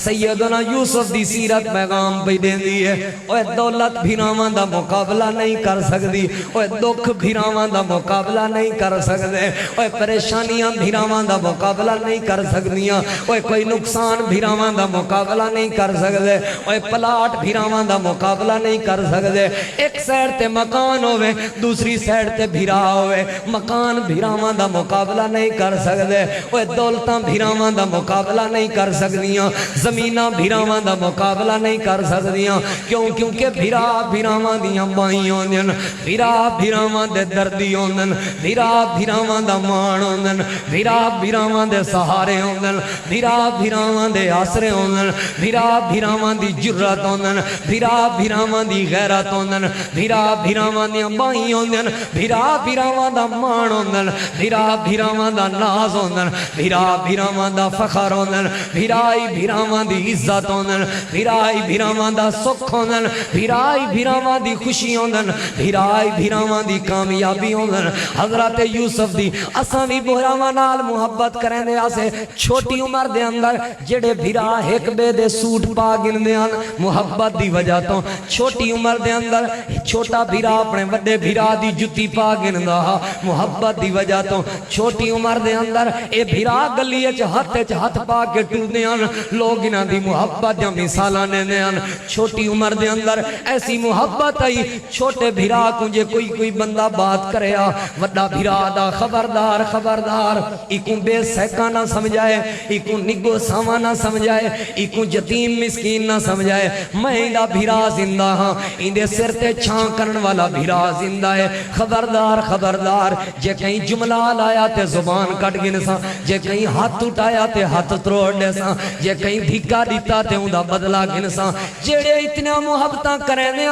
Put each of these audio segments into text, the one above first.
سیدنا یوسف دی سیرت پیغام پہ دیندی ہے اوے دولت بھیراواں دا مقابلہ نہیں کر سکدی اوے دکھ بھیراواں دا مقابلہ نہیں کر سکدے اوے پریشانیاں بھیراواں دا مقابلہ نہیں کر سکدیاں اوے کوئی نقصان بھیراواں دا مقابلہ نہیں کر سکدے اوے پلاٹ بھیراواں دا مقابلہ نہیں کر سکدے ایک سائڈ تے مکان ہوئے دوسری سائڈ تے بھیرا ہوئے مکان بھیراواں دا مقابلہ نہیں کر سکدے اوے دولتاں بھیراواں دا مقابلہ نہیں کر سکدیاں زمیناں بھیراواں دا مقابلہ نہیں کر سکدیاں کیونکہ بھیرا بھیراواں دیاں مائیں ہوندن بھیرا بھیراواں دے دردی ہوندن بھیرا بھیراواں دا مان ہوندن بھیرا بھیراواں دے سہارے ہوندن بھیرا بھیراواں دے آسرے ہوندن بھیرا بھیراواں دی جرات ہوندن بھیرا بھیراواں دی غیرت ہوندن بھیرا بھیراواں دیاں مائیں ہوندن بھیرا بھیراواں دا مان ہوندن بھیرا بھیراواں دا ناز ہوندن بھیرا بھیراواں دا فخر ہوندن بھیرائی بھیراواں دی عزت ہوندن بھیرائی بھیراواں دا سکھ ہوندن بھیرائی بھیراواں دی خوشی ہوندن بھیرائی بھیراواں دی کامیابی ہوندن حضرت یوسف دی اساں بھی بھراواں نال محبت کریں دے آسے چھوٹی عمر دے اندر جڑے بھیرا ایک بے دے سوٹ پا گن دے آن محبت دی وجہ تو چھوٹی عمر دے اندر چھوٹا بھیرا اپنے بڑے بھیرا دی جتی پا گن دا محبت دی وجہ تو چھوٹی عمر دے اندر اے بھیرا گلیے ہاتھ پا کے ٹوٹ دے آن لوگ انہاں دی محبت جا مثالہ نے دے آن چھوٹی عمر دے اندر ایسی محبت آئی چھوٹے بھیرا کو جے کوئی بندہ بات کرے وڈا بھیرا دا خبردار خبردار ایکوں بے سیکا نہ سمجھائے ایکوں نگو ساما نہ سمجھائے ایکوں یتیم مسکین نہ سمجھائے میں اندہ بھیرا زندہ ہاں اندے سر تے چھان کرن والا بھیرا زندہ ہے خبردار خبردار جے کہیں جملہ لایا تے زبان کٹ گن سا جے کہیں ہاتھ اٹھایا تے ہاتھ تروڑ دے سا جے کہیں بھیکا دیتا تے اندہ بدلا گن سا جیڑے اتنا محبتاں کریں دے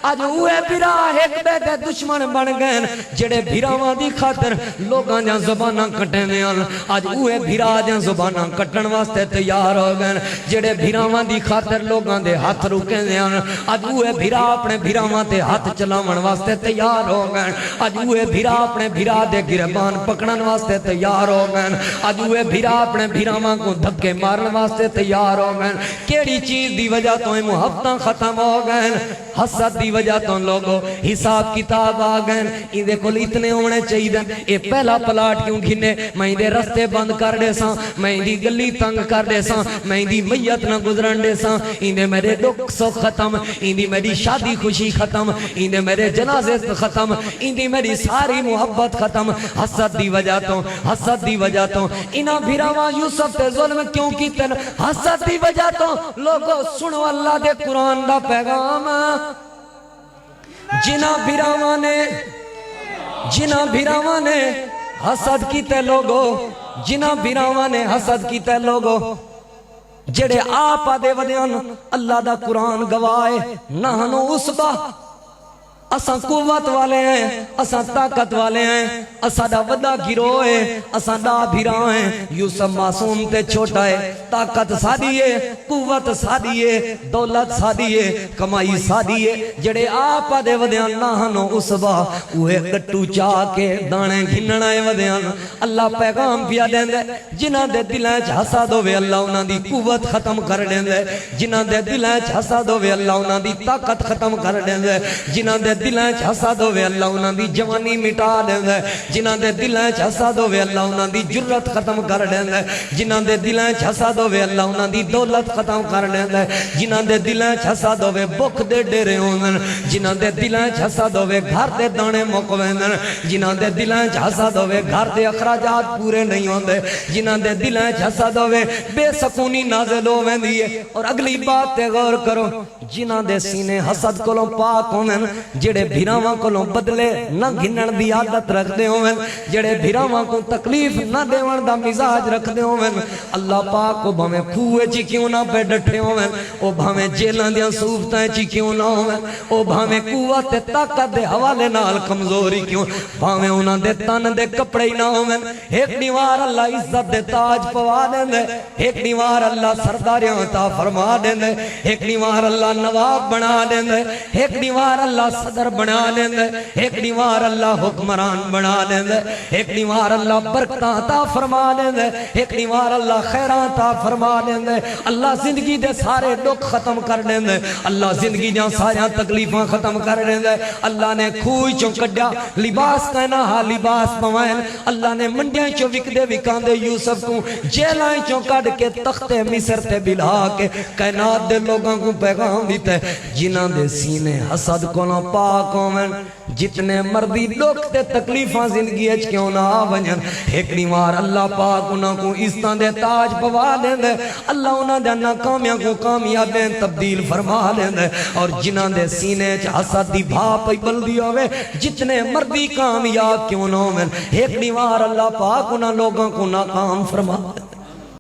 آج اوے بھیرا ایک بے دے دشمن بن گئے جیڑے بھیراواں دی خاطر لوگاں جاں زباناں کٹیں دے آج اوے بھیرا جاں زباناں کٹن واسطے تیار ہو گئے جیڑے بھیراواں دی خاطر لوگاں دے ہاتھ رکیں دے آج اوے بھیرا اپنے بھیراواں تے ہاتھ چلاون واسطے تیار ہو گئے آج اوے بھیرا اپنے بھیرا دے گربان پکڑن واسطے تیار ہو گئے آج اوے بھیرا اپنے بھیراواں کو دھکے مارن واسطے تیار ہو گئے کیڑی چیز دی وجہ تو محبتاں ختم ہو گئے حسد دی وجہ تو لوگوں حساب کتاب آ گئے اندے کل اتنے ہونے چاہیے اے پہلا پلاٹ کیوں گھنے میں اندے رستے بند کر دے ساں میں اندی گلی تنگ کر دے ساں میں اندی میت نہ گزرن دے ساں اندے میرے دکھ سکھ ختم اندی میری شادی خوشی ختم اندے میرے جنازے ختم اندی میری ساری محبت ختم حسد دی وجہ تو انہاں بھیراواں یوسف تے ظلم کیوں کی تن حسد دی وجہ تو لوگوں سنو اللہ دے قرآن دا پیغام جنہاں بھیراواں نے حسد کیتے لوگو جنہاں بھیراواں نے حسد کیتے لوگو جڑے آپ دے ودیان اللہ دا قرآن گوائے نحنو اسبہ اساں قوت والے ہیں اساں طاقت والے ہیں اساں دا وڈا گروہ ہے اساں دا بھیرا ہیں یوسف معصوم تے چھوٹا ہے طاقت سادی ہے قوت سادی ہے دولت سادی ہے کمائی سادی ہے جڑے آپ دے ودیان ناہنو اسبا اوہ گٹو چاہ کے دانے گھنن آئے ودیان اللہ پیغام پیا دین دے جنہ دے دلائیں چھ حسد ہوئے اللہ انہاں دی قوت ختم کر دین دے جنہ دے دلائیں چھ حسد ہوئے اللہ انہاں دی طاقت ختم کر دین دے جنہ دے دلائیں چھ حسد ہوئے اللہ انہاں دی جوانی مٹا دیں دے جنہاں دے دلائیں چھ حسد ہوئے اللہ انہاں دی جرت ختم کر دیں دے جنہاں دے دلائیں چھ حسد ہوئے اللہ انہاں دی دولت ختم کر دیں دے جنہاں دے دلائیں چھ حسد ہوئے بک دے ڈیرے ہوندن جنہاں دے دلائیں چھ حسد ہوئے گھر دے دانے مکویندن جنہاں دے دلائیں چھ حسد ہوئے گھر دے اخراجات پورے نہیں ہوندے جنہاں دے دلائیں چھ حسد ہوئے بے سکونی نازل ہوئے دیئے اور اگلی بات تے غور کرو جنہاں دے سینے حسد کلوں پاک ہوندن جڑے بھیراواں کلوں بدلے نہ گھنن دی عادت رکھ دے ہوئے جڑے بھیراواں کو تکلیف نہ دیوان دا مزاج رکھ دے ہوئے اللہ پاک کو بھامیں کھوئے چی کیوں نہ پہ ڈٹھے ہوئے او بھامیں جیلان دیاں صوفتائیں چی کیوں نہ ہوئے او بھامیں قوت طاقت دے حوالے نال کمزوری کیوں بھامیں انہاں دے تن دے کپڑے نہ ہوئے ایک دیوار اللہ عزت دے تاج پوا دیں دے ایک دیوار اللہ سرداریاں عطا فرما دیں دے ایک دیوار اللہ نواب بنا دیں دے ایک دیوار اللہ صدر صدر بنا لیندے ایک دیوار اللہ حکمران بنا لیندے ایک دیوار اللہ برکتاں عطا فرما لیندے ایک دیوار اللہ خیراں عطا فرما لیندے اللہ زندگی دے سارے دکھ ختم کر لیندے اللہ زندگی دیاں ساریاں تکلیفاں ختم کر لیندے اللہ نے کھوئی چوں کڈیا لباس کہنا ہا لباس پوائن اللہ نے منڈیاں چوں وکدے وکاندے یوسف کو جیلائیں چوں کڈ کے تخت مصر تے بلا کے کائنات دے لوگاں کو پیغام دیتے جنہاں دے سینے حسد کو نہ پاک ہومن جتنے مردی دکھ تے تکلیفاں زندگی اچ کیوں نہ آونجن ایک دیوار اللہ پاک انہاں کو عزتاں دے تاج پوا لیندے اللہ انہاں دے ناکامیاں کو کامیابیں تبدیل فرما لیندے اور جنہاں دے سینے چ حسد دی بھاپ بلدی ہوئے جتنے مردی کامیاب کیوں نہ ہومن ایک دیوار اللہ پاک انہاں لوگوں کو ناکام فرما